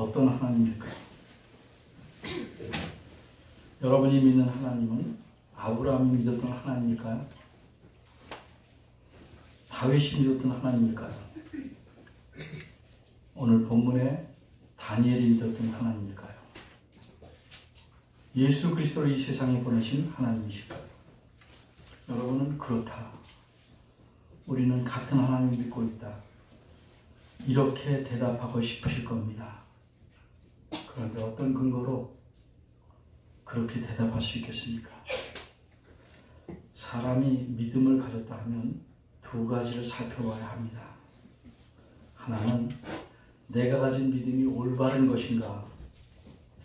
어떤 하나님일까요? 여러분이 믿는 하나님은 아브라함이 믿었던 하나님일까요? 다윗이 믿었던 하나님일까요? 오늘 본문에 다니엘이 믿었던 하나님일까요? 예수 그리스도를 이 세상에 보내신 하나님이실까요? 여러분은 그렇다. 우리는 같은 하나님을 믿고 있다. 이렇게 대답하고 싶으실 겁니다. 그런데 어떤 근거로 그렇게 대답할 수 있겠습니까? 사람이 믿음을 가졌다 하면 두 가지를 살펴봐야 합니다. 하나는 내가 가진 믿음이 올바른 것인가를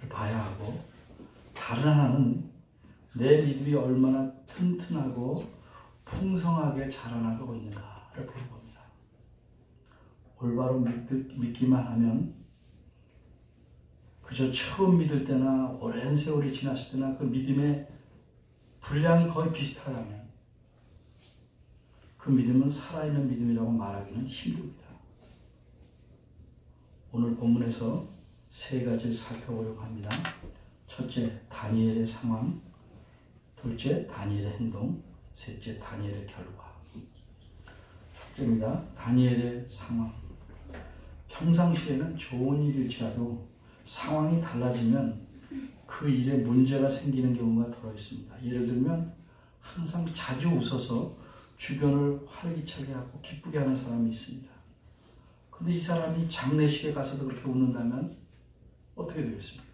봐야 하고, 다른 하나는 내 믿음이 얼마나 튼튼하고 풍성하게 자라나가고 있는가를 보는 겁니다. 올바로 믿기만 하면 그저 처음 믿을 때나 오랜 세월이 지났을 때나 그 믿음의 분량이 거의 비슷하다면 그 믿음은 살아있는 믿음이라고 말하기는 힘듭니다. 오늘 본문에서 세 가지를 살펴보려고 합니다. 첫째, 다니엘의 상황. 둘째, 다니엘의 행동. 셋째, 다니엘의 결과. 첫째입니다. 다니엘의 상황. 평상시에는 좋은 일일지라도 상황이 달라지면 그 일에 문제가 생기는 경우가 더러 있습니다. 예를 들면 항상 자주 웃어서 주변을 활기차게 하고 기쁘게 하는 사람이 있습니다. 근데 이 사람이 장례식에 가서도 그렇게 웃는다면 어떻게 되겠습니까?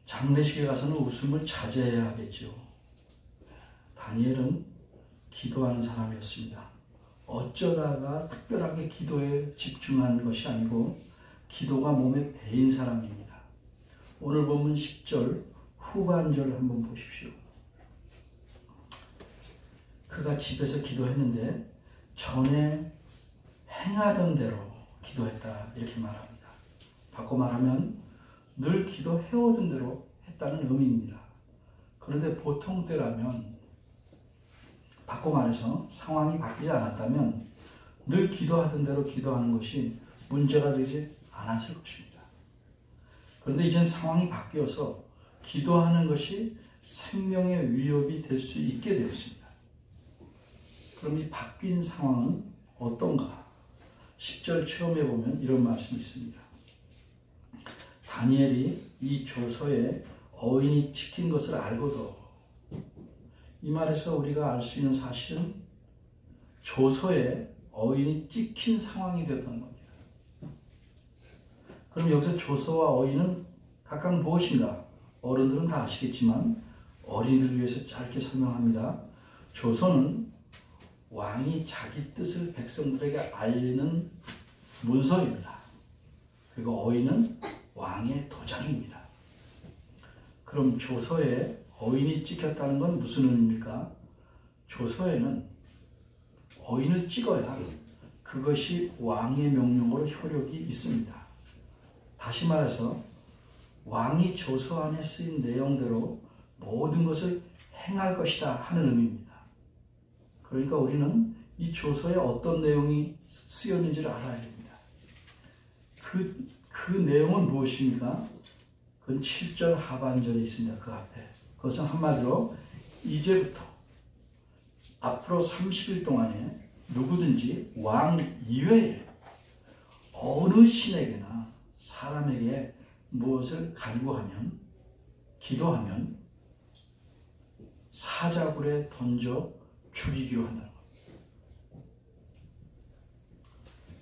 장례식에 가서는 웃음을 자제해야 하겠죠. 다니엘은 기도하는 사람이었습니다. 어쩌다가 특별하게 기도에 집중한 것이 아니고 기도가 몸에 배인 사람입니다. 오늘 본문 10절 후반절을 한번 보십시오. 그가 집에서 기도했는데 전에 행하던 대로 기도했다, 이렇게 말합니다. 바꿔 말하면 늘 기도해오던 대로 했다는 의미입니다. 그런데 보통 때라면, 바꿔 말해서 상황이 바뀌지 않았다면 늘 기도하던 대로 기도하는 것이 문제가 되지 않았을 것입니다. 그런데 이젠 상황이 바뀌어서 기도하는 것이 생명의 위협이 될 수 있게 되었습니다. 그럼 이 바뀐 상황은 어떤가? 10절 처음에 보면 이런 말씀이 있습니다. 다니엘이 이 조서에 어인이 찍힌 것을 알고도, 이 말에서 우리가 알 수 있는 사실은 조서에 어인이 찍힌 상황이 되었던 겁니다. 그럼 여기서 조서와 어인은 각각 무엇인가? 어른들은 다 아시겠지만 어린이들을 위해서 짧게 설명합니다. 조서는 왕이 자기 뜻을 백성들에게 알리는 문서입니다. 그리고 어인은 왕의 도장입니다. 그럼 조서에 어인이 찍혔다는 건 무슨 의미입니까? 조서에는 어인을 찍어야 그것이 왕의 명령으로 효력이 있습니다. 다시 말해서 왕이 조서 안에 쓰인 내용대로 모든 것을 행할 것이다 하는 의미입니다. 그러니까 우리는 이 조서에 어떤 내용이 쓰였는지를 알아야 됩니다. 그 내용은 무엇입니까? 그건 7절 하반절에 있습니다. 그 앞에. 그것은 한마디로 이제부터 앞으로 30일 동안에 누구든지 왕 이외에 어느 신에게나 사람에게 무엇을 간구하면, 기도하면 사자굴에 던져 죽이기로 한다는 겁니다.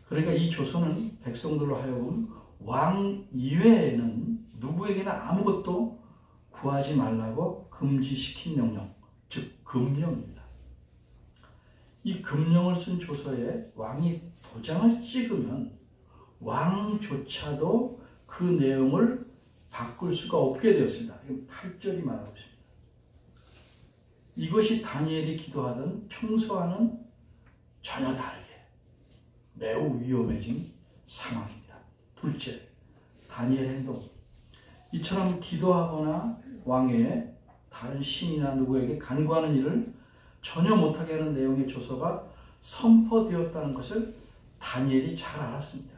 그러니까 이 조서는 백성들로 하여금 왕 이외에는 누구에게나 아무것도 구하지 말라고 금지시킨 명령, 즉 금령입니다. 이 금령을 쓴 조서에 왕이 도장을 찍으면 왕조차도 그 내용을 바꿀 수가 없게 되었습니다. 8절이 말하고 있습니다. 이것이 다니엘이 기도하던 평소와는 전혀 다르게 매우 위험해진 상황입니다. 둘째, 다니엘의 행동. 이처럼 기도하거나 왕외에 다른 신이나 누구에게 간구하는 일을 전혀 못하게 하는 내용의 조서가 선포되었다는 것을 다니엘이 잘 알았습니다.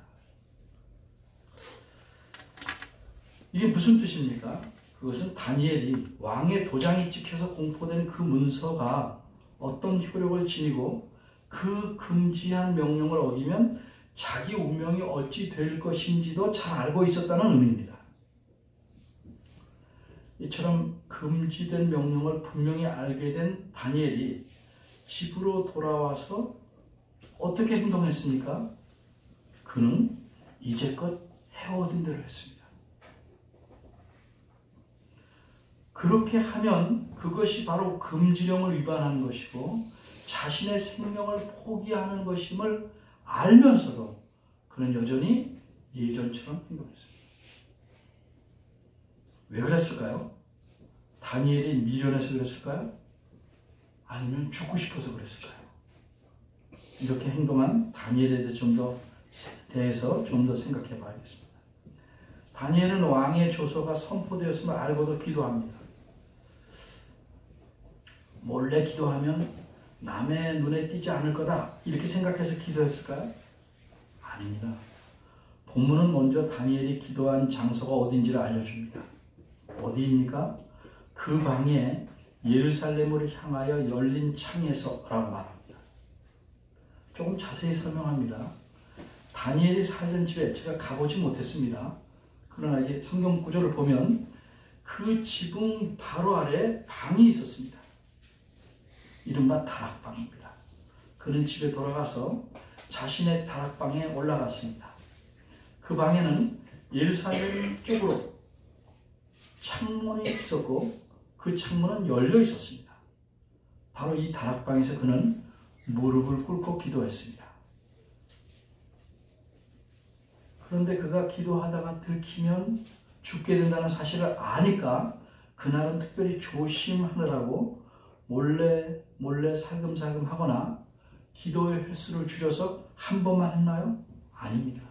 이게 무슨 뜻입니까? 그것은 다니엘이 왕의 도장이 찍혀서 공포된 그 문서가 어떤 효력을 지니고 그 금지한 명령을 어기면 자기 운명이 어찌 될 것인지도 잘 알고 있었다는 의미입니다. 이처럼 금지된 명령을 분명히 알게 된 다니엘이 집으로 돌아와서 어떻게 행동했습니까? 그는 이제껏 해오던 대로 했습니다. 그렇게 하면 그것이 바로 금지령을 위반하는 것이고 자신의 생명을 포기하는 것임을 알면서도 그는 여전히 예전처럼 행동했습니다. 왜 그랬을까요? 다니엘이 미련해서 그랬을까요? 아니면 죽고 싶어서 그랬을까요? 이렇게 행동한 다니엘에 대해서 좀 더 생각해 봐야겠습니다. 다니엘은 왕의 조서가 선포되었음을 알고도 기도합니다. 몰래 기도하면 남의 눈에 띄지 않을 거다 이렇게 생각해서 기도했을까요? 아닙니다. 본문은 먼저 다니엘이 기도한 장소가 어딘지를 알려줍니다. 어디입니까? 그 방에 예루살렘을 향하여 열린 창에서 라고 말합니다. 조금 자세히 설명합니다. 다니엘이 살던 집에 제가 가보지 못했습니다. 그러나 이 성경 구절을 보면 그 지붕 바로 아래 방이 있었습니다. 이른바 다락방입니다. 그는 집에 돌아가서 자신의 다락방에 올라갔습니다. 그 방에는 예루살렘 쪽으로 창문이 있었고 그 창문은 열려 있었습니다. 바로 이 다락방에서 그는 무릎을 꿇고 기도했습니다. 그런데 그가 기도하다가 들키면 죽게 된다는 사실을 아니까 그날은 특별히 조심하느라고 몰래 살금살금 하거나 기도의 횟수를 줄여서 한 번만 했나요? 아닙니다.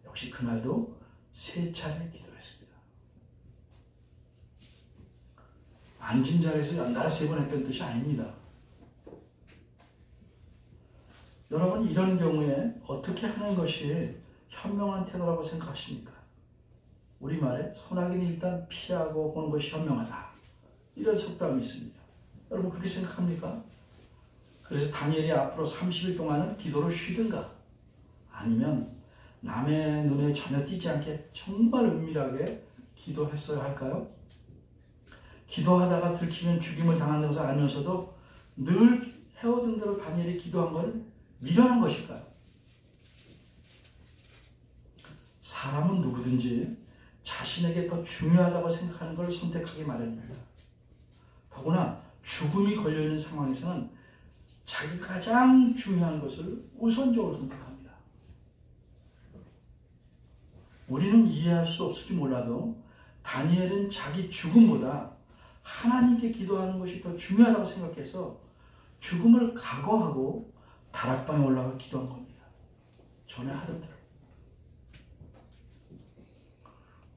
역시 그날도 3차례 기도했습니다. 앉은 자리에서 연달아 3번 했던 뜻이 아닙니다. 여러분, 이런 경우에 어떻게 하는 것이 현명한 태도라고 생각하십니까? 우리말에 소나기는 일단 피하고 보는 것이 현명하다. 이런 속담이 있습니다. 여러분 그렇게 생각합니까? 그래서 다니엘이 앞으로 30일 동안은 기도를 쉬든가 아니면 남의 눈에 전혀 띄지 않게 정말 은밀하게 기도했어야 할까요? 기도하다가 들키면 죽임을 당하는 것을 알면서도 늘 해오던 대로 다니엘이 기도한 걸 미련한 것일까요? 사람은 누구든지 자신에게 더 중요하다고 생각하는 걸 선택하기 마련입니다. 더구나 죽음이 걸려있는 상황에서는 자기가 가장 중요한 것을 우선적으로 선택합니다. 우리는 이해할 수 없을지 몰라도 다니엘은 자기 죽음보다 하나님께 기도하는 것이 더 중요하다고 생각해서 죽음을 각오하고 다락방에 올라가 기도한 겁니다. 전에 하던 대로.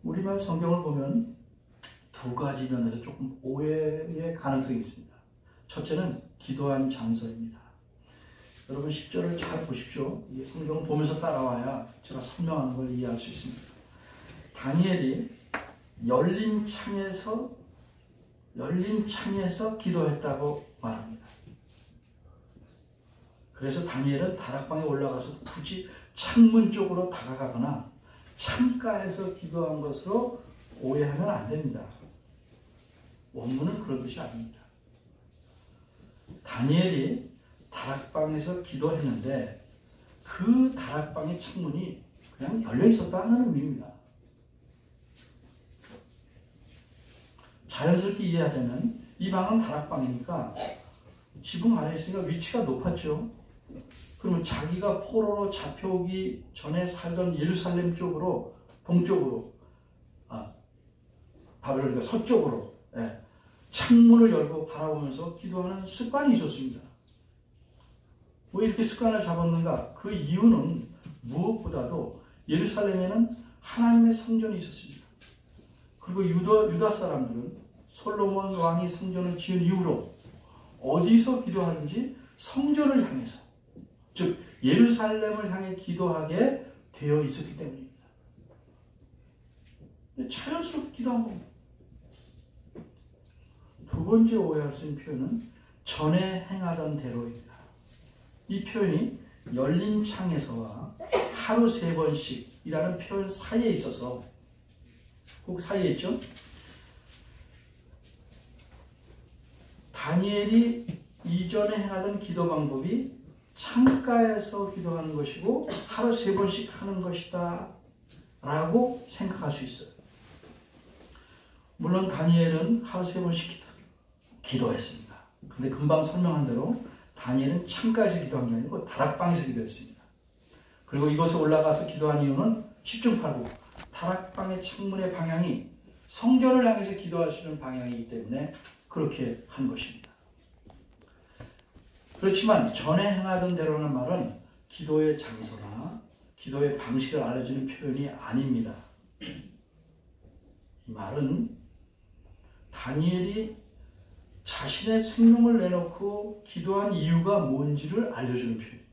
우리말 성경을 보면 2가지 면에서 조금 오해의 가능성이 있습니다. 첫째는 기도한 장소입니다. 여러분 10절을 잘 보십시오. 이 성경을 보면서 따라와야 제가 설명하는 걸 이해할 수 있습니다. 다니엘이 열린 창에서 기도했다고 말합니다. 그래서 다니엘은 다락방에 올라가서 굳이 창문 쪽으로 다가가거나 창가에서 기도한 것으로 오해하면 안 됩니다. 원문은 그런 뜻이 아닙니다. 다니엘이 다락방에서 기도했는데 그 다락방의 창문이 그냥 열려 있었다는 의미입니다. 자연스럽게 이해하자면 이 방은 다락방이니까 지붕 아래에 있으니까 위치가 높았죠. 그러면 자기가 포로로 잡혀오기 전에 살던 예루살렘 쪽으로 동쪽으로 바벨론과 서쪽으로 창문을 열고 바라보면서 기도하는 습관이 있었습니다. 왜 이렇게 습관을 잡았는가? 그 이유는 무엇보다도 예루살렘에는 하나님의 성전이 있었습니다. 그리고 유다 사람들은 솔로몬 왕이 성전을 지은 이후로 어디서 기도하든지 성전을 향해서, 즉 예루살렘을 향해 기도하게 되어 있었기 때문입니다. 자연스럽게 기도한 겁니다. 두 번째 오해할 수 있는 표현은 전에 행하던 대로입니다. 이 표현이 열린 창에서와 하루 3번씩이라는 표현 사이에 있어서, 꼭 사이에 있죠? 다니엘이 이전에 행하던 기도 방법이 창가에서 기도하는 것이고 하루 3번씩 하는 것이다 라고 생각할 수 있어요. 물론 다니엘은 하루 3번씩 기도했습니다. 그런데 금방 설명한 대로 다니엘은 창가에서 기도한 게 아니고 다락방에서 기도했습니다. 그리고 이곳에 올라가서 기도한 이유는 10중 8구 다락방의 창문의 방향이 성전을 향해서 기도하시는 방향이기 때문에 그렇게 한 것입니다. 그렇지만 전에 행하던 대로는 말은 기도의 장소나 기도의 방식을 알려주는 표현이 아닙니다. 이 말은 다니엘이 자신의 생명을 내놓고 기도한 이유가 뭔지를 알려주는 표현입니다.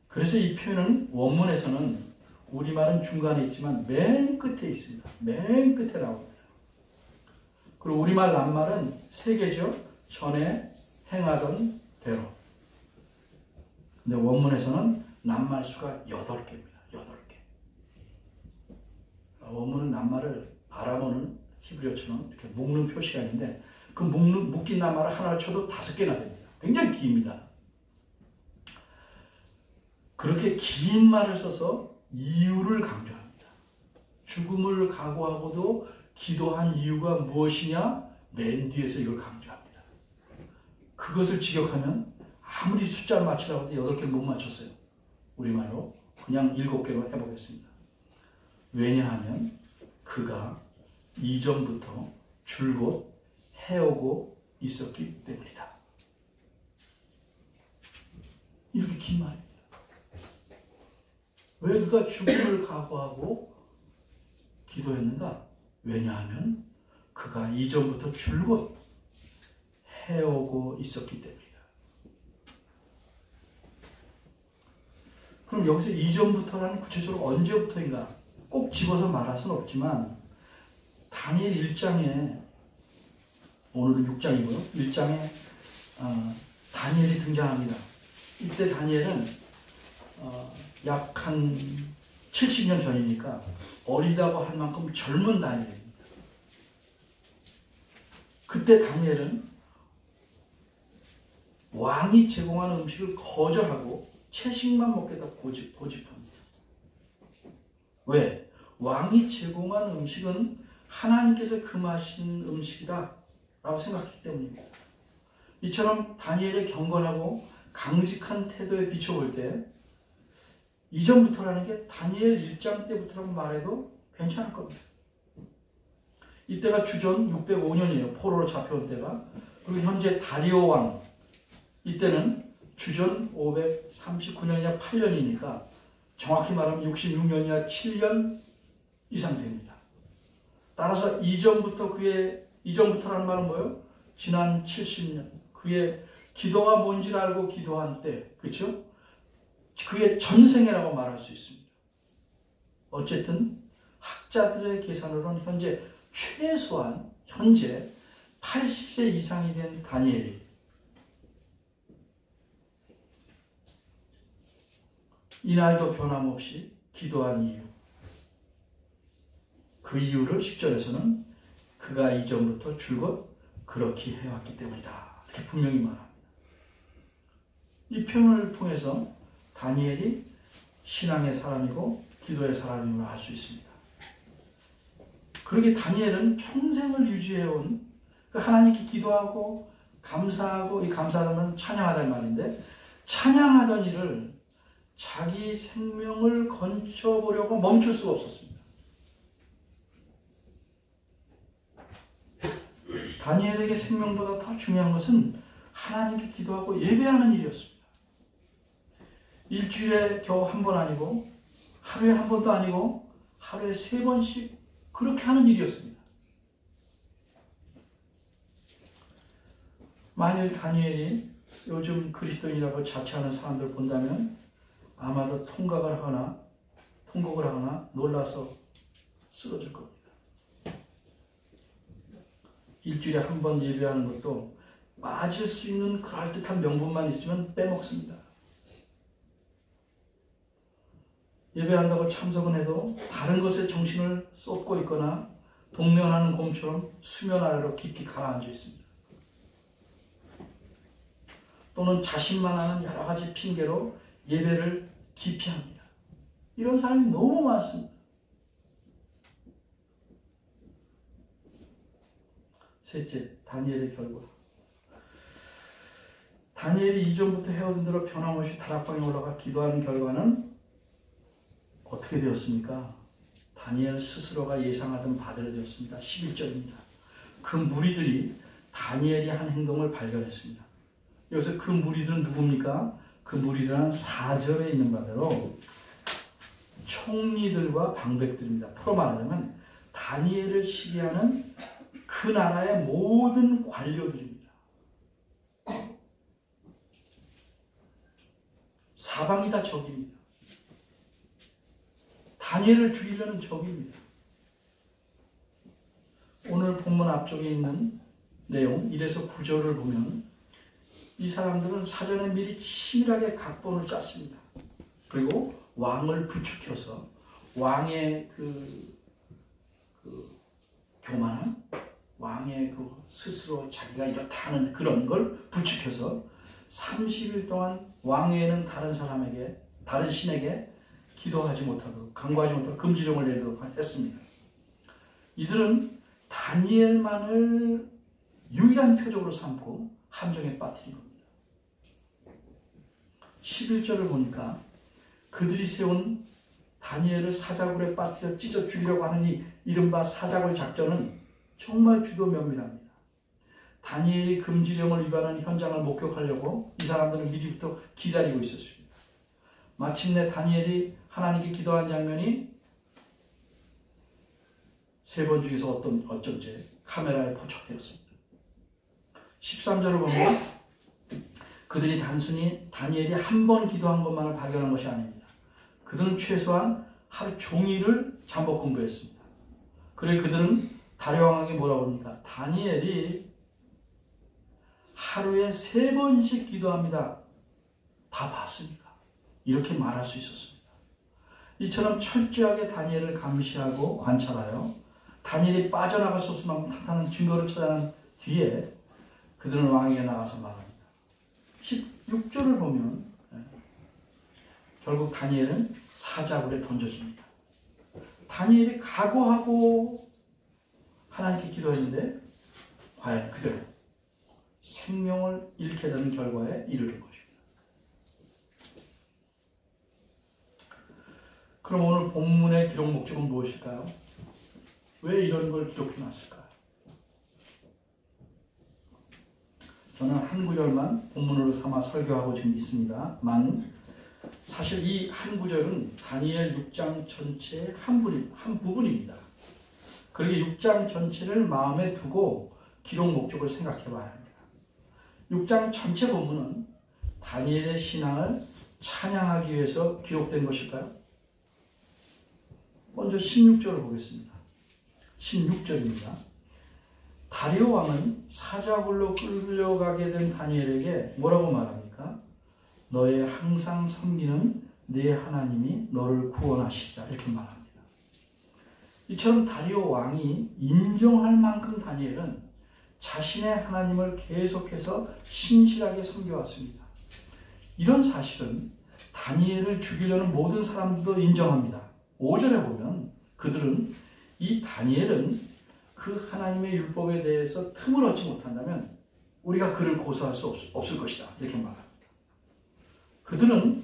그래서 이 표현은 원문에서는 우리말은 중간에 있지만 맨 끝에 있습니다. 맨 끝에 나옵니다. 그리고 우리말 낱말은 3개죠. 전에 행하던 대로. 근데 원문에서는 낱말 수가 8개입니다. 8개. 원문은 낱말을 아람어는 히브리어처럼 이렇게 묶는 표시가 있는데 그 묶인 낱말을 하나를 쳐도 5개나 됩니다. 굉장히 깁니다. 그렇게 긴 말을 써서 이유를 강조합니다. 죽음을 각오하고도 기도한 이유가 무엇이냐? 맨 뒤에서 이걸 강조합니다. 그것을 직역하면 아무리 숫자를 맞추라고 해도 8개를 못 맞췄어요. 우리말로 그냥 7개로 해보겠습니다. 왜냐하면 그가 이전부터 줄곧 해오고 있었기 때문이다. 이렇게 긴 말입니다. 왜 그가 죽음을 각오하고 기도했는가? 왜냐하면 그가 이전부터 줄곧 해오고 있었기 때문이다. 그럼 여기서 이전부터라는 구체적으로 언제부터인가 꼭 집어서 말할 수는 없지만 다니엘 1장에 오늘은 6장이고요. 1장에 다니엘이 등장합니다. 이때 다니엘은 약 한 70년 전이니까 어리다고 할 만큼 젊은 다니엘입니다. 그때 다니엘은 왕이 제공하는 음식을 거절하고 채식만 먹겠다 고집합니다. 왜? 왕이 제공한 음식은 하나님께서 금하신 음식이다 라고 생각했기 때문입니다. 이처럼 다니엘의 경건하고 강직한 태도에 비춰볼 때 이전부터라는 게 다니엘 1장 때부터라고 말해도 괜찮을 겁니다. 이때가 주전 605년이에요. 포로로 잡혀온 때가. 그리고 현재 다리오 왕 이때는 주전 539년이나 8년이니까 정확히 말하면 66년이나 7년 이상 됩니다. 따라서 이전부터라는 말은 뭐예요? 지난 70년 그의 기도가 뭔지를 알고 기도한 때, 그렇죠? 그의 전생이라고 말할 수 있습니다. 어쨌든 학자들의 계산으로는 최소한 현재 80세 이상이 된 다니엘이 이날도 변함없이 기도한 이유, 그 이유를 10절에서는 그가 이전부터 줄곧 그렇게 해왔기 때문이다. 이렇게 분명히 말합니다. 이 표현을 통해서 다니엘이 신앙의 사람이고 기도의 사람임을 알 수 있습니다. 그러게 다니엘은 평생을 유지해온 하나님께 기도하고 감사하고, 이 감사하다는 찬양하다는 말인데 찬양하던 일을 자기 생명을 건져보려고 멈출 수가 없었습니다. 다니엘에게 생명보다 더 중요한 것은 하나님께 기도하고 예배하는 일이었습니다. 일주일에 겨우 한 번 아니고 하루에 한 번도 아니고 하루에 3번씩 그렇게 하는 일이었습니다. 만일 다니엘이 요즘 그리스도인이라고 자처하는 사람들 본다면 아마도 통곡을 하거나 놀라서 쓰러질 겁니다. 일주일에 한 번 예배하는 것도 빠질 수 있는 그럴듯한 명분만 있으면 빼먹습니다. 예배한다고 참석은 해도 다른 것에 정신을 쏟고 있거나 동면하는 곰처럼 수면 아래로 깊이 가라앉아 있습니다. 또는 자신만 아는 여러 가지 핑계로 예배를 기피합니다. 이런 사람이 너무 많습니다. 셋째, 다니엘의 결과. 다니엘이 이전부터 해오던 대로 변함없이 다락방에 올라가 기도하는 결과는 어떻게 되었습니까? 다니엘 스스로가 예상하던 바대로 되었습니다. 11절입니다. 그 무리들이 다니엘이 한 행동을 발견했습니다. 여기서 그 무리들은 누굽니까? 그 무리들은 4절에 있는 바대로 총리들과 방백들입니다. 풀어 말하자면 다니엘을 시기하는 그 나라의 모든 관료들입니다. 사방이 다 적입니다. 다니엘을 죽이려는 적입니다. 오늘 본문 앞쪽에 있는 내용 1에서 9절을 보면 이 사람들은 사전에 미리 치밀하게 각본을 짰습니다. 그리고 왕을 부추겨서 왕의 그 교만함, 왕의 그 스스로 자기가 이렇다 하는 그런 걸 부추겨서 30일 동안 왕에는 다른 사람에게, 다른 신에게 기도하지 못하도록, 간구하지 못하도록 금지령을 내도록 했습니다. 이들은 다니엘만을 유일한 표적으로 삼고 함정에 빠뜨린 겁니다. 11절을 보니까 그들이 세운 다니엘을 사자굴에 빠뜨려 찢어 죽이려고 하는 이 이른바 사자굴 작전은 정말 주도 면밀합니다. 다니엘이 금지령을 위반한 현장을 목격하려고 이 사람들은 미리부터 기다리고 있었습니다. 마침내 다니엘이 하나님께 기도한 장면이 3번 중에서 어쩐지 카메라에 포착되었습니다. 13절을 보면 그들이 단순히 다니엘이 한 번 기도한 것만을 발견한 것이 아닙니다. 그들은 최소한 하루 종일을 잠복 공부했습니다. 그래 그들은 다리오 왕에게 뭐라고 합니까? 다니엘이 하루에 3번씩 기도합니다. 다 봤습니까? 이렇게 말할 수 있었습니다. 이처럼 철저하게 다니엘을 감시하고 관찰하여 다니엘이 빠져나갈 수 없을 만큼 나타나는 증거를 찾아낸 뒤에 그들은 왕에게 나가서 말합니다. 16절을 보면 결국 다니엘은 사자굴에 던져집니다. 다니엘이 각오하고 하나님께 기도했는데 과연 그대로 생명을 잃게 되는 결과에 이르는 것입니다. 그럼 오늘 본문의 기록 목적은 무엇일까요? 왜 이런 걸 기록해 놨을까요? 저는 한 구절만 본문으로 삼아 설교하고 지금 있습니다만 사실 이 한 구절은 다니엘 6장 전체의 한 부분입니다. 그러게 6장 전체를 마음에 두고 기록 목적을 생각해 봐야 합니다. 6장 전체 본문은 다니엘의 신앙을 찬양하기 위해서 기록된 것일까요? 먼저 16절을 보겠습니다. 16절입니다. 다리오 왕은 사자굴로 끌려가게 된 다니엘에게 뭐라고 말합니까? 너의 항상 섬기는 네 하나님이 너를 구원하시자 이렇게 말합니다. 이처럼 다리오 왕이 인정할 만큼 다니엘은 자신의 하나님을 계속해서 신실하게 섬겨왔습니다. 이런 사실은 다니엘을 죽이려는 모든 사람들도 인정합니다. 5절에 보면 그들은 이 다니엘은 그 하나님의 율법에 대해서 틈을 얻지 못한다면 우리가 그를 고소할 수 없을 것이다 이렇게 말합니다. 그들은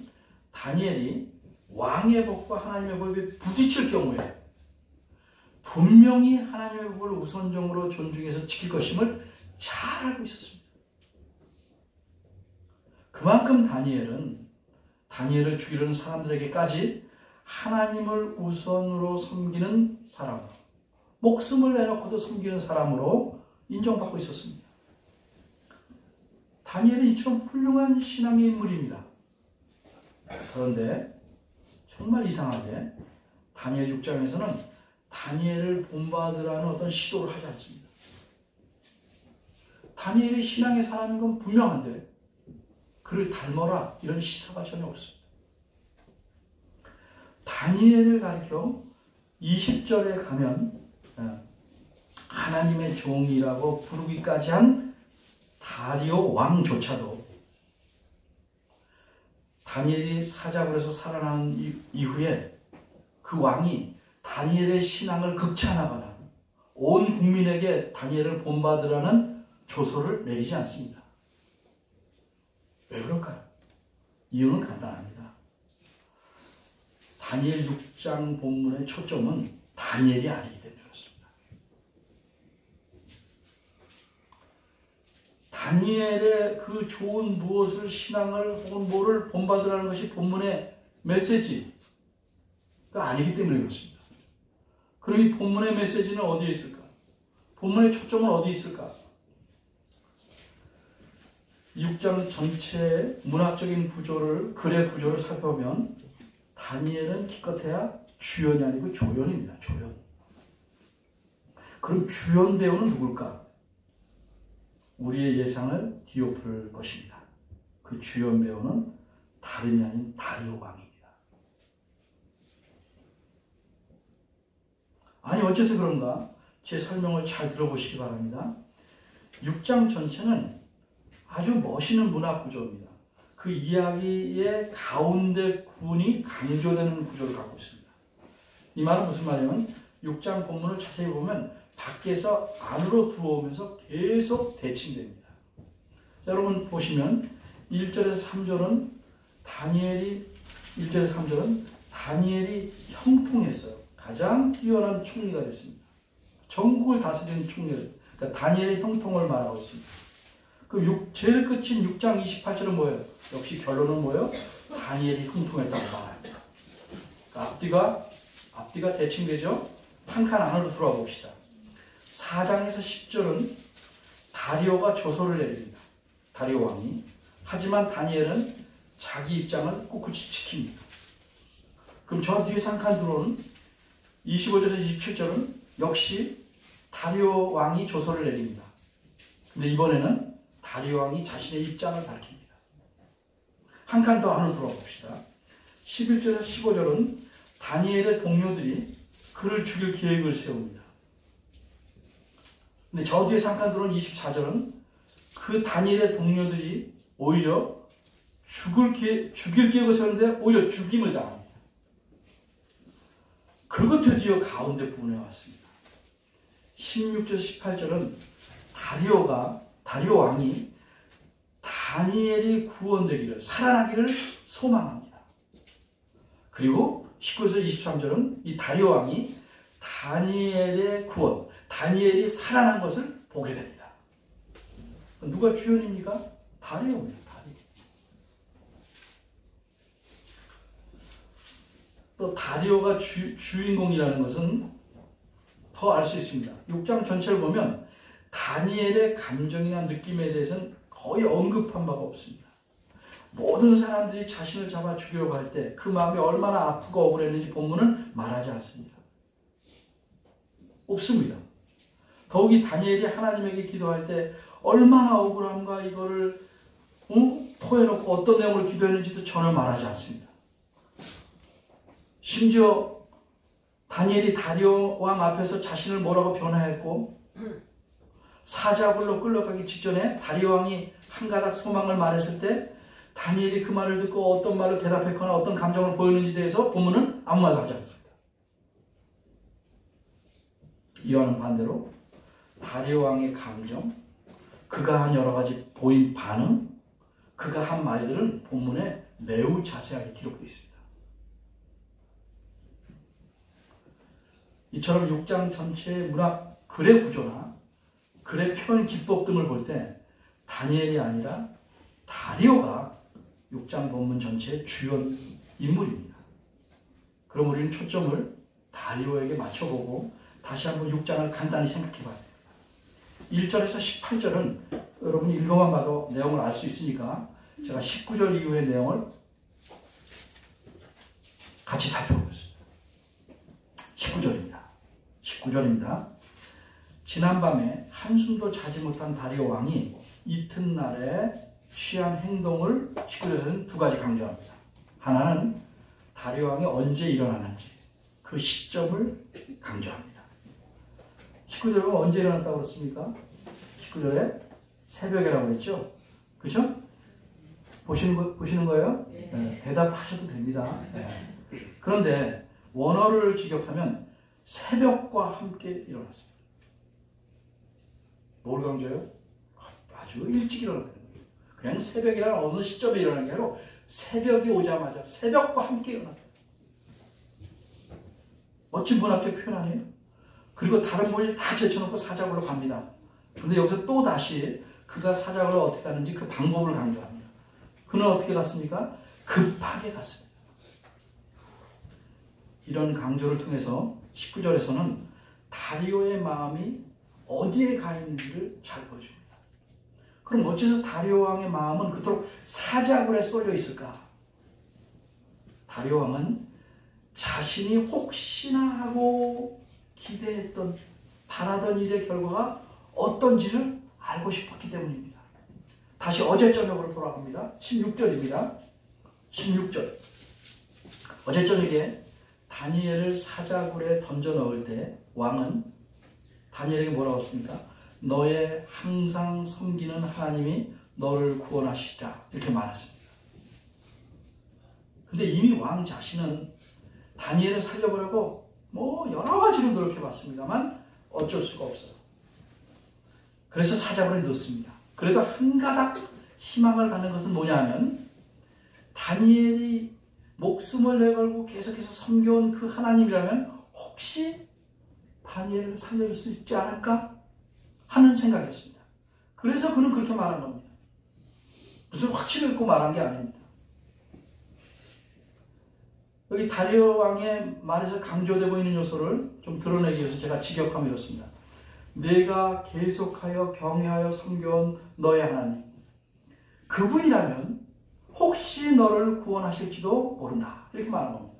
다니엘이 왕의 법과 하나님의 법에 부딪힐 경우에 분명히 하나님의 법을 우선적으로 존중해서 지킬 것임을 잘 알고 있었습니다. 그만큼 다니엘을 죽이려는 사람들에게까지 하나님을 우선으로 섬기는 사람으로, 목숨을 내놓고도 섬기는 사람으로 인정받고 있었습니다. 다니엘은 이처럼 훌륭한 신앙의 인물입니다. 그런데 정말 이상하게 다니엘 6장에서는 다니엘을 본받으라는 어떤 시도를 하지 않습니다. 다니엘이 신앙의 사람인 건 분명한데 그를 닮아라 이런 시사가 전혀 없습니다. 다니엘을 가리켜 20절에 가면 하나님의 종이라고 부르기까지 한 다리오 왕조차도 다니엘이 사자굴에서 살아난 이후에 그 왕이 다니엘의 신앙을 극찬하거나 온 국민에게 다니엘을 본받으라는 조서를 내리지 않습니다. 왜 그럴까요? 이유는 간단합니다. 다니엘 6장 본문의 초점은 다니엘이 아니기 때문에 그렇습니다. 다니엘의 그 좋은 무엇을 신앙을 혹은 뭐를 본받으라는 것이 본문의 메시지가 아니기 때문에 그렇습니다. 그럼 이 본문의 메시지는 어디에 있을까? 본문의 초점은 어디에 있을까? 6장 전체의 문학적인 구조를, 글의 구조를 살펴보면 다니엘은 기껏해야 주연이 아니고 조연입니다. 조연. 그럼 주연 배우는 누굴까? 우리의 예상을 뒤엎을 것입니다. 그 주연 배우는 다름이 아닌 다리오 왕입니다. 아니 어째서 그런가? 제 설명을 잘 들어보시기 바랍니다. 6장 전체는 아주 멋있는 문학 구조입니다. 그 이야기의 가운데 구분이 강조되는 구조를 갖고 있습니다. 이 말은 무슨 말이냐면 6장 본문을 자세히 보면 밖에서 안으로 들어오면서 계속 대칭됩니다. 자, 여러분 보시면 1절에서 3절은 다니엘이 1절에서 3절은 다니엘이 형통했어요. 가장 뛰어난 총리가 됐습니다. 전국을 다스리는 총리가 됐습니다. 그러니까 다니엘의 형통을 말하고 있습니다. 그 제일 끝인 6장 28절은 뭐예요? 역시 결론은 뭐예요? 다니엘이 형통했다고 말합니다. 그러니까 앞뒤가 대칭되죠? 한 칸 안으로 들어와 봅시다. 4장에서 10절은 다리오가 조서를 내립니다. 다리오 왕이. 하지만 다니엘은 자기 입장을 꿋꿋이 지킵니다. 그럼 저 뒤에서 한 칸 들어오는 25절에서 27절은 역시 다리오 왕이 조서를 내립니다. 근데 이번에는 다리오 왕이 자신의 입장을 밝힙니다. 한 칸 더 안으로 들어와 봅시다. 11절에서 15절은 다니엘의 동료들이 그를 죽일 계획을 세웁니다. 근데 저 뒤에서 한 칸 들어온 24절은 그 다니엘의 동료들이 오히려 죽일 계획을 세우는데 오히려 죽임을 당합니다. 그리고 드디어 가운데 부분에 왔습니다. 16절에서 18절은 다리오 왕이 다니엘이 구원되기를, 살아나기를 소망합니다. 그리고 19절에서 23절은 이 다리오 왕이 다니엘의 구원, 다니엘이 살아난 것을 보게 됩니다. 누가 주연입니까? 다리오입니다. 또 다리오가 주인공이라는 것은 더 알 수 있습니다. 6장 전체를 보면 다니엘의 감정이나 느낌에 대해서는 거의 언급한 바가 없습니다. 모든 사람들이 자신을 잡아 죽이려고 할 때 그 마음이 얼마나 아프고 억울했는지 본문은 말하지 않습니다. 없습니다. 더욱이 다니엘이 하나님에게 기도할 때 얼마나 억울함과 이거를 토해놓고 어떤 내용을 기도했는지도 전혀 말하지 않습니다. 심지어 다니엘이 다리오 왕 앞에서 자신을 뭐라고 변화했고 사자굴로 끌려가기 직전에 다리오 왕이 한 가닥 소망을 말했을 때 다니엘이 그 말을 듣고 어떤 말을 대답했거나 어떤 감정을 보였는지에 대해서 본문은 아무 말도 하지 않습니다. 이와는 반대로 다리오 왕의 감정, 그가 한 여러 가지 보인 반응, 그가 한 말들은 본문에 매우 자세하게 기록되어 있습니다. 이처럼 6장 전체의 문학 글의 구조나 글의 표현 기법 등을 볼 때 다니엘이 아니라 다리오가 6장 본문 전체의 주연 인물입니다. 그럼 우리는 초점을 다리오에게 맞춰보고 다시 한번 6장을 간단히 생각해 봐야 됩니다. 1절에서 18절은 여러분이 읽어만 봐도 내용을 알 수 있으니까 제가 19절 이후의 내용을 같이 살펴보겠습니다. 19절입니다. 19절입니다. 지난밤에 한숨도 자지 못한 다리오 왕이 이튿날에 취한 행동을 19절에서는 두 가지 강조합니다. 하나는 다리오 왕이 언제 일어나는지 그 시점을 강조합니다. 19절은 언제 일어났다고 그랬습니까? 19절에 새벽이라고 그랬죠? 그죠? 보시는 거예요? 네, 대답하셔도 됩니다. 네. 그런데 원어를 직역하면 새벽과 함께 일어났습니다. 뭘 강조해요? 아주 일찍 일어났다는 거예요. 그냥 새벽이라는 어느 시점에 일어나는 게 아니고 새벽이 오자마자 새벽과 함께 일어났다. 멋진 문학적 표현 아니에요? 그리고 다른 분이 다 제쳐놓고 사자굴로 갑니다. 근데 여기서 또 다시 그가 사자굴로 어떻게 가는지 그 방법을 강조합니다. 그는 어떻게 갔습니까? 급하게 갔습니다. 이런 강조를 통해서 19절에서는 다리오의 마음이 어디에 가 있는지를 잘 보여줍니다. 그럼 어째서 다리오 왕의 마음은 그토록 사자굴에 쏠려 있을까? 다리오 왕은 자신이 혹시나 하고 기대했던 바라던 일의 결과가 어떤지를 알고 싶었기 때문입니다. 다시 어제 저녁으로 돌아갑니다. 16절입니다. 16절. 어제 저녁에 다니엘을 사자굴에 던져 넣을 때 왕은 다니엘에게 뭐라고 했습니까? 너의 항상 섬기는 하나님이 너를 구원하시리라 이렇게 말했습니다. 근데 이미 왕 자신은 다니엘을 살려보려고 여러 가지로 노력해봤습니다만 어쩔 수가 없어요. 그래서 사자굴에 넣습니다. 그래도 한 가닥 희망을 갖는 것은 뭐냐 하면 다니엘이 목숨을 내걸고 계속해서 섬겨온 그 하나님이라면 혹시 다니엘을 살려줄 수 있지 않을까 하는 생각이었습니다. 그래서 그는 그렇게 말한 겁니다. 무슨 확신을 갖고 말한 게 아닙니다. 여기 다리오 왕의 말에서 강조되고 있는 요소를 좀 드러내기 위해서 제가 직역하면 이렇습니다. 내가 계속하여 경외하여 섬겨온 너의 하나님, 그분이라면 혹시 너를 구원하실지도 모른다 이렇게 말한 겁니다.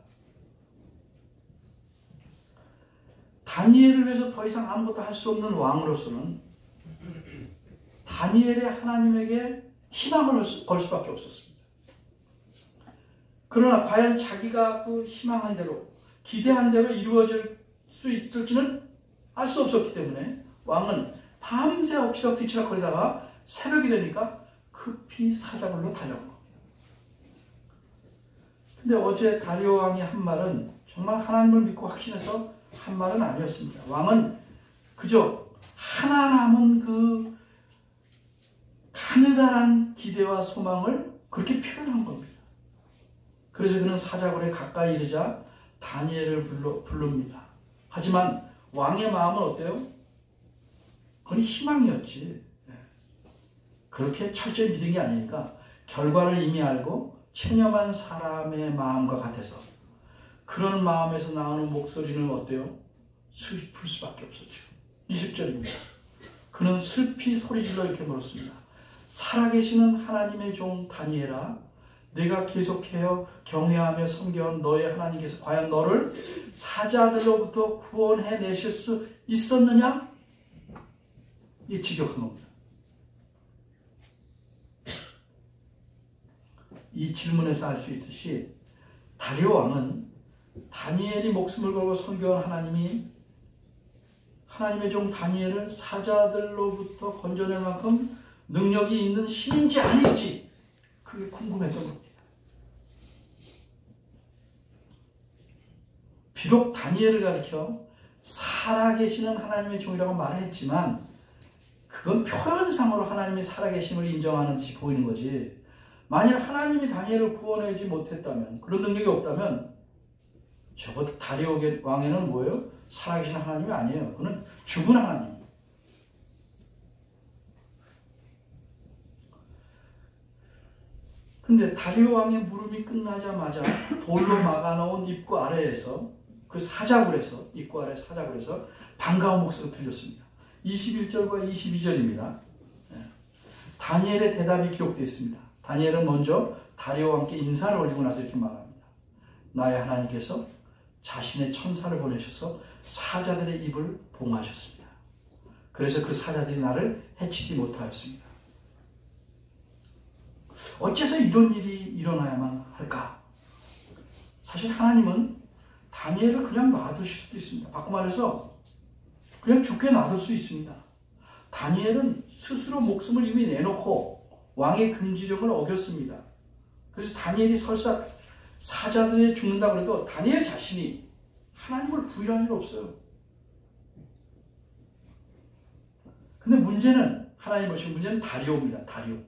다니엘을 위해서 더 이상 아무것도 할 수 없는 왕으로서는 다니엘의 하나님에게 희망을 걸 수밖에 없었습니다. 그러나 과연 자기가 그 희망한 대로 기대한 대로 이루어질 수 있을지는 알 수 없었기 때문에 왕은 밤새 엎치락 뒤치락 거리다가 새벽이 되니까 급히 사자굴로 달려간 겁니다. 근데 어제 다리오 왕이 한 말은 정말 하나님을 믿고 확신해서 한 말은 아니었습니다. 왕은 그저 하나 남은 그 가느다란 기대와 소망을 그렇게 표현한 겁니다. 그래서 그는 사자굴에 가까이 이르자 다니엘을 부릅니다. 하지만 왕의 마음은 어때요? 그건 희망이었지. 그렇게 철저히 믿은 게 아니니까 결과를 이미 알고 체념한 사람의 마음과 같아서 그런 마음에서 나오는 목소리는 어때요? 슬플 수밖에 없었죠. 20절입니다. 그는 슬피 소리질러 이렇게 물었습니다. 살아계시는 하나님의 종 다니엘아, 내가 계속해요 경외하며 섬겨온 너의 하나님께서 과연 너를 사자들로부터 구원해내실 수 있었느냐? 이 직역한 겁니다. 이 질문에서 알 수 있듯이 다리오 왕은 다니엘이 목숨을 걸고 섬겨온 하나님의 종 다니엘을 사자들로부터 건져낼 만큼 능력이 있는 신인지 아닌지 그게 궁금했던 겁니다. 비록 다니엘을 가리켜 살아계시는 하나님의 종이라고 말을 했지만 그건 표현상으로 하나님이 살아계심을 인정하는 듯이 보이는 거지. 만일 하나님이 다니엘을 구원하지 못했다면, 그런 능력이 없다면 적어도 다리오 왕에는 뭐예요? 살아계신 하나님이 아니에요. 그는 죽은 하나님. 근데 다리오 왕의 물음이 끝나자마자 돌로 막아놓은 입구 아래에서 그 사자굴에서, 입구 아래 사자굴에서 반가운 목소리가 들렸습니다. 21절과 22절입니다. 다니엘의 대답이 기록되어 있습니다. 다니엘은 먼저 다리오 왕께 인사를 올리고 나서 이렇게 말합니다. 나의 하나님께서 자신의 천사를 보내셔서 사자들의 입을 봉하셨습니다. 그래서 그 사자들이 나를 해치지 못하였습니다. 어째서 이런 일이 일어나야만 할까? 사실 하나님은 다니엘을 그냥 놔두실 수도 있습니다. 바꿔 말해서 그냥 죽게 놔둘 수 있습니다. 다니엘은 스스로 목숨을 이미 내놓고 왕의 금지령을 어겼습니다. 그래서 다니엘이 설사 사자들에 죽는다 그래도 다니엘 자신이 하나님을 부인할 일 없어요. 근데 문제는, 하나님 보신 문제는 다리오입니다. 다리오.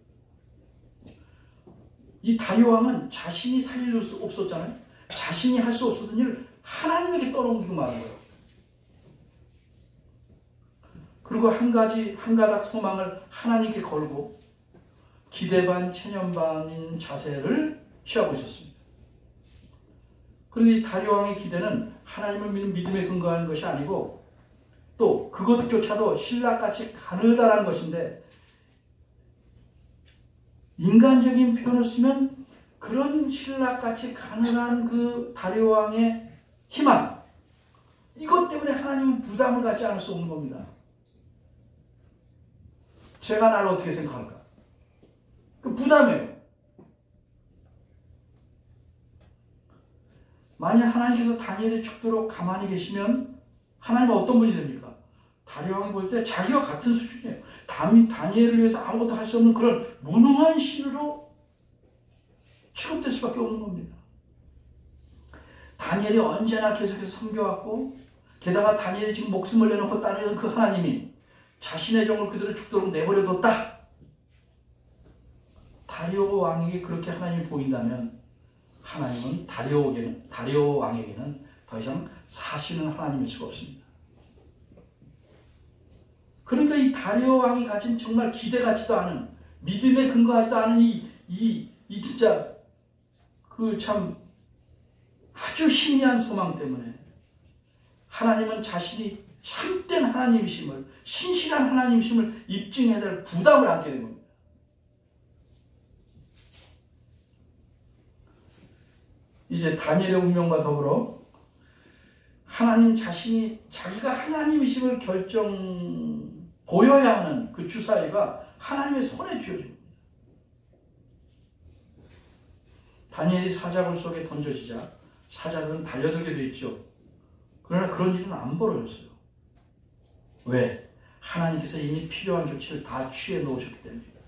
이 다리오 왕은 자신이 살릴 수 없었잖아요. 자신이 할 수 없었던 일을 하나님에게 떠넘기고 말한 거예요. 그리고 한 가닥 소망을 하나님께 걸고 기대 반 체념 반인 자세를 취하고 있었습니다. 그런데 이 다리오 왕의 기대는 하나님을 믿는 믿음에 근거한 것이 아니고 또 그것조차도 신라같이 가느다란 것인데, 인간적인 표현을 쓰면 그런 신라같이 가느다란 그 다리오 왕의 희망, 이것 때문에 하나님은 부담을 갖지 않을 수 없는 겁니다. 제가 나를 어떻게 생각할까? 그 부담이에요. 만약 하나님께서 다니엘이 죽도록 가만히 계시면 하나님은 어떤 분이 됩니까? 다리오 왕이 볼 때 자기와 같은 수준이에요. 다니엘을 위해서 아무것도 할 수 없는 그런 무능한 신으로 취급될 수밖에 없는 겁니다. 다니엘이 언제나 계속해서 섬겨왔고, 게다가 다니엘이 지금 목숨을 내놓고 따르는 그 하나님이 자신의 종을 그대로 죽도록 내버려뒀다. 다리오 왕에게 그렇게 하나님이 보인다면 하나님은 다리오 왕에게는 더 이상 사시는 하나님일 수가 없습니다. 그러니까 이 다리오 왕이 가진 정말 기대 같지도 않은, 믿음에 근거하지도 않은 이 진짜 그 참 아주 희미한 소망 때문에 하나님은 자신이 참된 하나님이심을, 신실한 하나님이심을 입증해야 될 부담을 안게 된 겁니다. 이제 다니엘의 운명과 더불어 하나님 자신이 자기가 하나님이심을 보여야 하는 그 주사위가 하나님의 손에 쥐어집니다. 다니엘이 사자굴 속에 던져지자 사자들은 달려들게 되었죠. 그러나 그런 일은 안 벌어졌어요. 왜? 하나님께서 이미 필요한 조치를 다 취해 놓으셨기 때문입니다.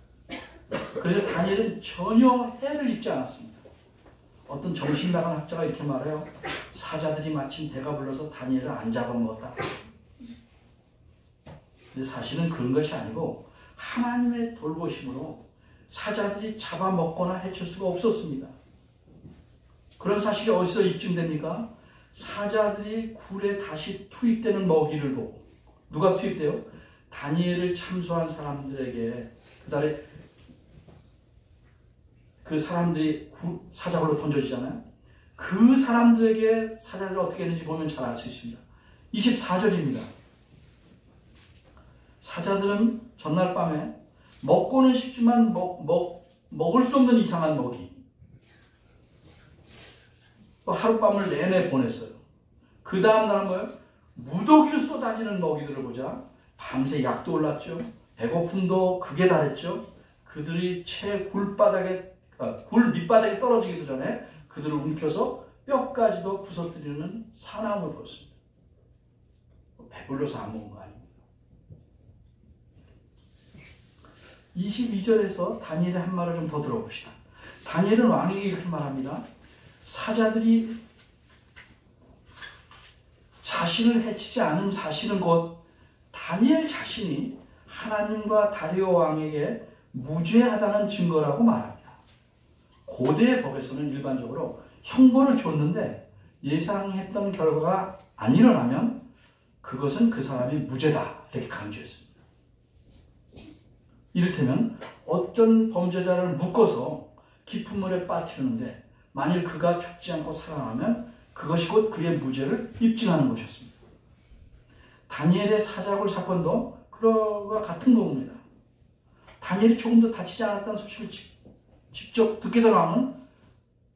그래서 다니엘은 전혀 해를 입지 않았습니다. 어떤 정신나간 학자가 이렇게 말해요. 사자들이 마침 배가 불러서 다니엘을 안 잡아먹었다. 근데 사실은 그런 것이 아니고 하나님의 돌보심으로 사자들이 잡아먹거나 해칠 수가 없었습니다. 그런 사실이 어디서 입증됩니까? 사자들이 굴에 다시 투입되는 먹이를 보고, 누가 투입돼요? 다니엘을 참소한 사람들에게, 그달에 그 사람들이 사자굴로 던져지잖아요. 그 사람들에게 사자들이 어떻게 했는지 보면 잘 알 수 있습니다. 24절입니다. 사자들은 전날 밤에 먹고는 싶지만 먹을 수 없는 이상한 먹이, 하룻밤을 내내 보냈어요. 그 다음 날은 뭐예요? 무더기를 쏟아지는 먹이들을 보자 밤새 약도 올랐죠. 배고픔도 극에 달했죠. 그들이 굴 밑바닥에 떨어지기도 전에 그들을 움켜서 뼈까지도 부서뜨리는 사나움을 보였습니다. 배불러서 안 먹은 거 아닙니다. 22절에서 다니엘의 한 말을 좀 더 들어봅시다. 다니엘은 왕에게 이렇게 말합니다. 사자들이 자신을 해치지 않은 사실은 곧 다니엘 자신이 하나님과 다리오 왕에게 무죄하다는 증거라고 말합니다. 고대 법에서는 일반적으로 형벌을 줬는데 예상했던 결과가 안 일어나면 그것은 그 사람이 무죄다, 이렇게 강조했습니다. 이를테면 어떤 범죄자를 묶어서 깊은 물에 빠뜨리는데 만일 그가 죽지 않고 살아나면 그것이 곧 그의 무죄를 입증하는 것이었습니다. 다니엘의 사자굴 사건도 그와 같은 겁니다. 다니엘이 조금도 다치지 않았다는 소식을 직접 듣게 된 왕은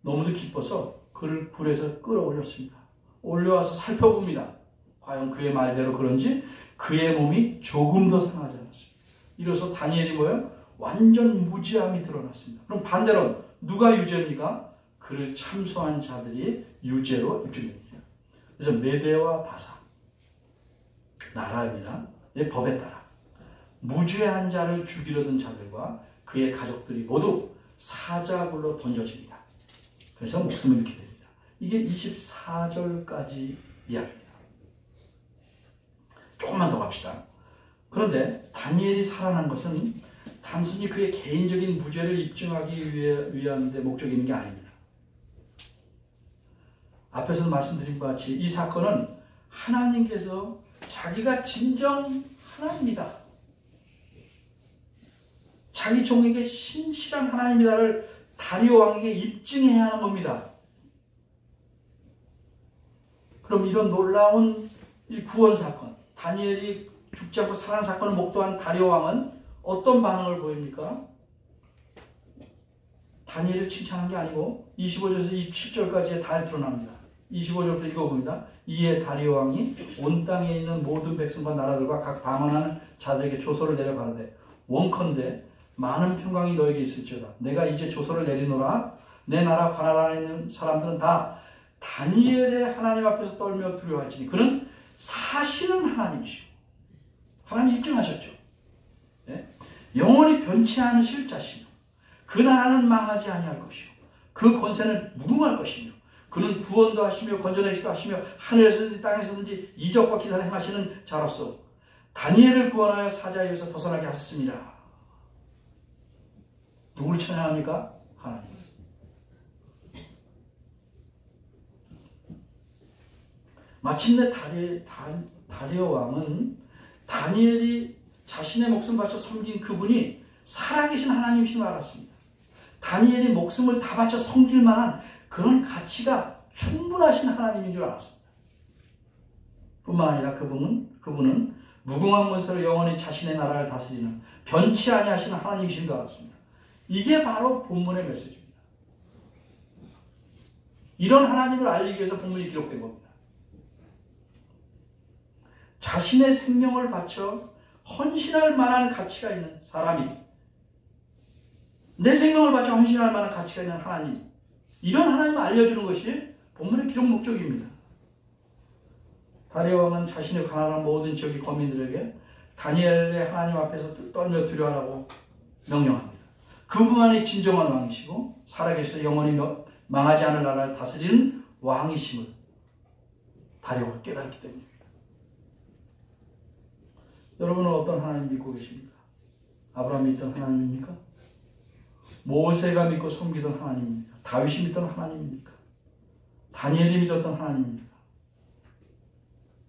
너무도 기뻐서 그를 굴에서 끌어올렸습니다. 올려와서 살펴봅니다. 과연 그의 말대로 그런지 그의 몸이 조금도 상하지 않았습니다. 이로써 다니엘이 뭐예요? 완전 무지함이 드러났습니다. 그럼 반대로 누가 유죄입니까? 그를 참소한 자들이 유죄로 입증됩니다. 그래서 메대와 바사 나라입니다. 법에 따라 무죄한 자를 죽이려던 자들과 그의 가족들이 모두 사자굴로 던져집니다. 그래서 목숨을 잃게 됩니다. 이게 24절까지 이야기입니다. 조금만 더 갑시다. 그런데 다니엘이 살아난 것은 단순히 그의 개인적인 무죄를 입증하기 위한 데 목적이 있는 게 아닙니다. 앞에서 말씀드린 것 같이 이 사건은 하나님께서 자기가 진정 하나님이다, 자기 종에게 신실한 하나님이다를 다리오 왕에게 입증해야 하는 겁니다. 그럼 이런 놀라운 이 구원 사건, 다니엘이 죽지 않고 살아난 사건을 목도한 다리오 왕은 어떤 반응을 보입니까? 다니엘을 칭찬한 게 아니고 25절에서 27절까지의 다 드러납니다. 25절부터 읽어봅니다. 이에 다리오 왕이 온 땅에 있는 모든 백성과 나라들과 각 방언하는 자들에게 조서를 내려 가로되 원컨대 많은 평강이 너에게 있을지어다. 내가 이제 조서를 내리노라. 내 나라 바나라에 있는 사람들은 다 다니엘의 하나님 앞에서 떨며 두려워할지니 그는 사시는 하나님이시고 하나님 입증하셨죠. 네? 영원히 변치 않으실 자시며 그 나라는 망하지 아니할 것이요 그 권세는 무궁할 것이며 그는 구원도 하시며 건져내시도 하시며 하늘에서든지 땅에서든지 이적과 기사를 행하시는 자로서 다니엘을 구원하여 사자의 입에서 벗어나게 하셨습니다. 누구를 찬양합니까? 하나님. 마침내 다리오 왕은 다니엘이 자신의 목숨 바쳐 섬긴 그분이 살아계신 하나님이신 줄 알았습니다. 다니엘이 목숨을 다 바쳐 섬길 만한 그런 가치가 충분하신 하나님인 줄 알았습니다. 뿐만 아니라 그분은 무궁한 권세로 영원히 자신의 나라를 다스리는 변치 아니하시는 하나님이신 줄 알았습니다. 이게 바로 본문의 메시지입니다. 이런 하나님을 알리기 위해서 본문이 기록된 겁니다. 자신의 생명을 바쳐 헌신할 만한 가치가 있는 사람이, 내 생명을 바쳐 헌신할 만한 가치가 있는 하나님, 이런 하나님을 알려주는 것이 본문의 기록 목적입니다. 다리오 왕은 자신의 가난한 모든 지역의 거민들에게 다니엘의 하나님 앞에서 떨며 두려워하라고 명령합니다. 그분만이 진정한 왕이시고 살아계셔서 영원히 망하지 않을 나라를 다스리는 왕이심을 다리오가 깨달았기 때문입니다. 여러분은 어떤 하나님 믿고 계십니까? 아브라함이 믿던 하나님입니까? 모세가 믿고 섬기던 하나님입니까? 다윗이 믿던 하나님입니까? 다니엘이 믿었던 하나님입니까?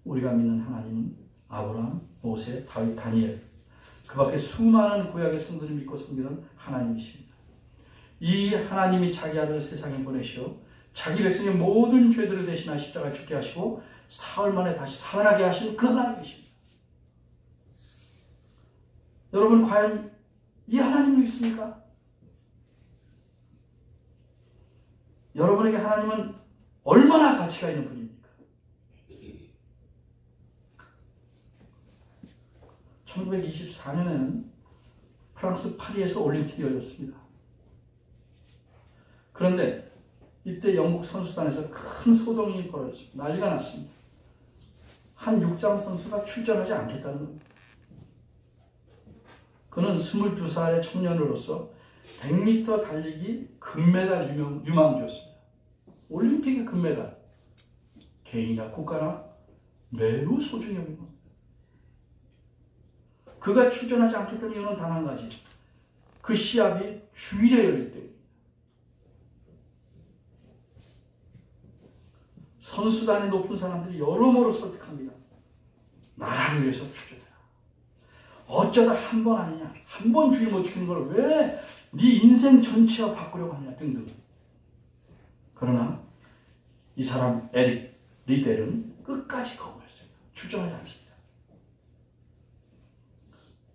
우리가 믿는 하나님은 아브라함, 모세, 다윗, 다니엘, 그 밖에 수많은 구약의 성도를 믿고 섬기던 하나님이십니다. 이 하나님이 자기 아들을 세상에 보내시어 자기 백성의 모든 죄들을 대신하여 십자가에 죽게 하시고 사흘 만에 다시 살아나게 하신 그 하나님이십니다. 여러분 과연 이 하나님을 믿습니까? 여러분에게 하나님은 얼마나 가치가 있는 분입니까? 1924년에는 프랑스 파리에서 올림픽이 열렸습니다. 그런데 이때 영국 선수단에서 큰 소동이 벌어졌습니다. 난리가 났습니다. 한 육상 선수가 출전하지 않겠다는 겁니다. 그는 22살의 청년으로서 100m 달리기 금메달 유망주였습니다. 올림픽의 금메달. 개인이나 국가나 매우 소중히 여긴 겁니다. 그가 출전하지 않겠다는 이유는 단 한 가지. 그 시합이 주일에 열릴 때입니다. 선수단의 높은 사람들이 여러모로 설득합니다. 나라를 위해서 출전해라. 어쩌다 한 번 아니냐. 한 번 주일 못 지키는 걸 왜 네 인생 전체와 바꾸려고 하냐 등등. 그러나 이 사람 에릭 리델은 끝까지 거부했습니다. 출전하지 않습니다.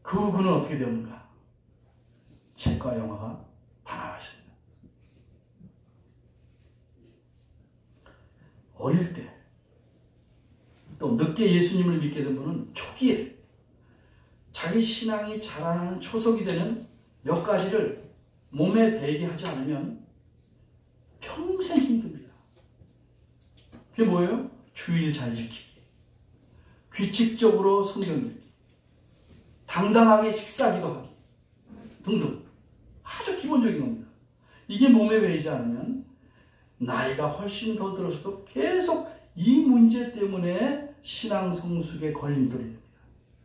그분은 어떻게 되었는가? 책과 영화가 다 나와 있습니다. 어릴 때 또 늦게 예수님을 믿게 된 분은 초기에 자기 신앙이 자라나는 초석이 되는 몇 가지를 몸에 배게 하지 않으면 평생 힘듭니다. 그게 뭐예요? 주일 잘 지키기, 규칙적으로 성경 읽기, 당당하게 식사기도 하기 등등 아주 기본적인 겁니다. 이게 몸에 배이지 않으면 나이가 훨씬 더 들어서도 계속 이 문제 때문에 신앙 성숙에 걸림돌이 됩니다.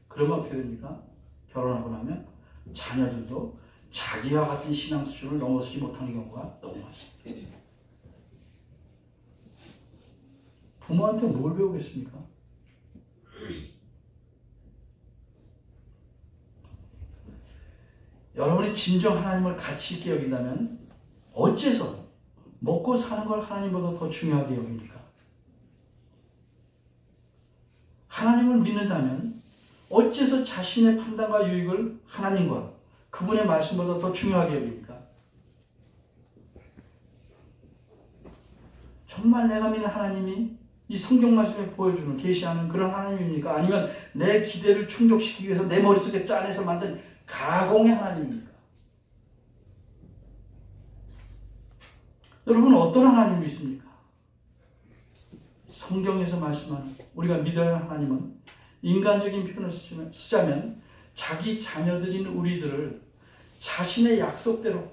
그러면 어떻게 됩니까? 결혼하고 나면 자녀들도 자기와 같은 신앙 수준을 넘어서지 못하는 경우가 너무 많습니다. 부모한테 뭘 배우겠습니까? 여러분이 진정 하나님을 가치 있게 여긴다면 어째서 먹고 사는 걸 하나님보다 더 중요하게 여깁니까? 하나님을 믿는다면 어째서 자신의 판단과 유익을 하나님과 그분의 말씀보다 더 중요하게 여깁니까? 정말 내가 믿는 하나님이 이 성경 말씀에 보여주는 계시하는 그런 하나님입니까? 아니면 내 기대를 충족시키기 위해서 내 머릿속에 짜내서 만든 가공의 하나님입니까? 여러분은 어떤 하나님을 믿습니까? 성경에서 말씀하는 우리가 믿어야 하는 하나님은 인간적인 표현을 쓰자면 자기 자녀들인 우리들을 자신의 약속대로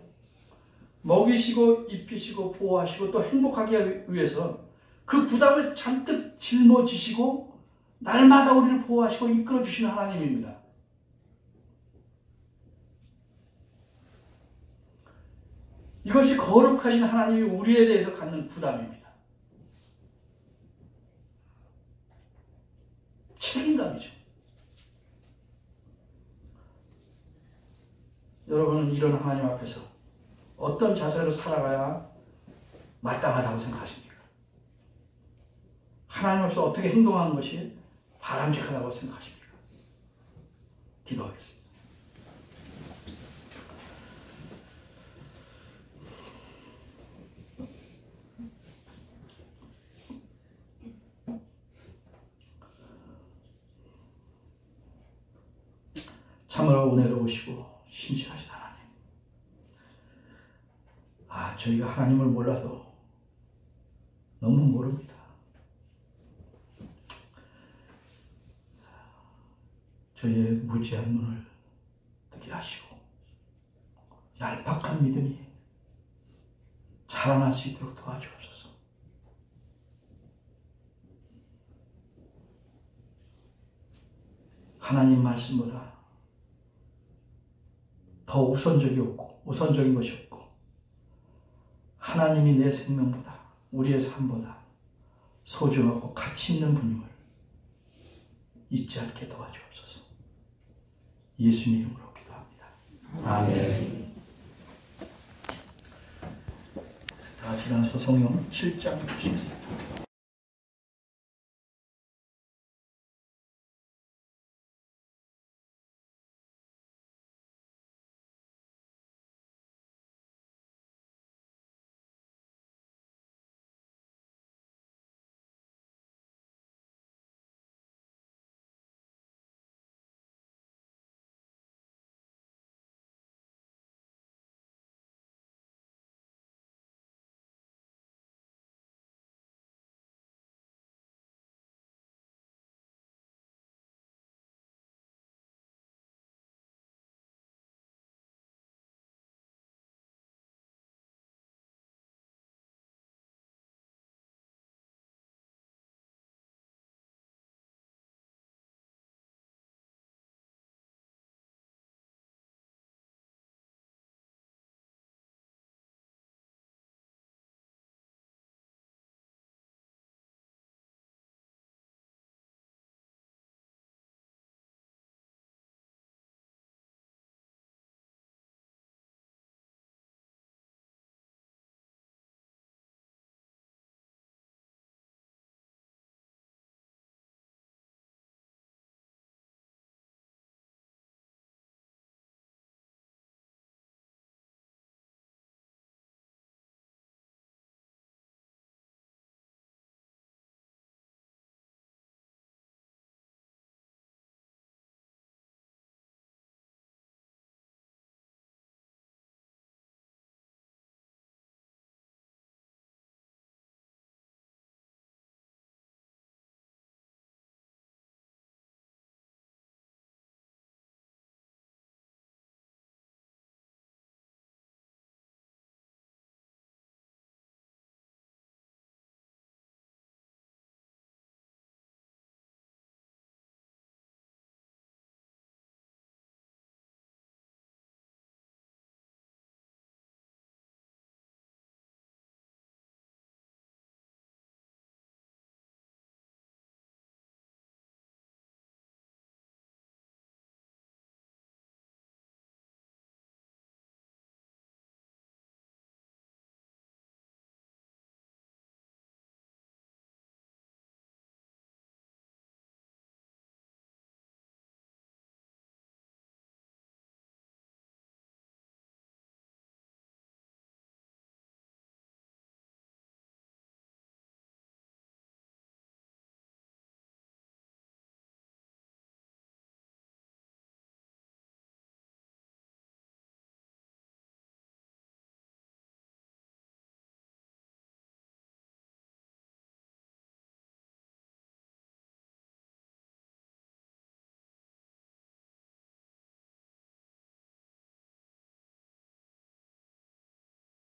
먹이시고 입히시고 보호하시고 또 행복하게 하기 위해서 그 부담을 잔뜩 짊어지시고 날마다 우리를 보호하시고 이끌어주시는 하나님입니다. 이것이 거룩하신 하나님이 우리에 대해서 갖는 부담입니다. 책임감이죠. 여러분은 이런 하나님 앞에서 어떤 자세로 살아가야 마땅하다고 생각하십니까? 하나님 앞에서 어떻게 행동하는 것이 바람직하다고 생각하십니까? 기도하겠습니다. 참으로 은혜로우시고 신실하신 하나님, 저희가 하나님을 몰라서 너무 모릅니다. 저희의 무지한 눈을 뜨게 하시고 얄팍한 믿음이 자라날 수 있도록 도와주옵소서. 하나님 말씀보다 더 우선적인 것이 없고 하나님이 내 생명보다 우리의 삶보다 소중하고 가치 있는 분임을 잊지 않게 도와주옵소서. 예수님 이름으로 기도합니다. 아멘. 다 같이 일어나서 성경 7장 보시겠습니다.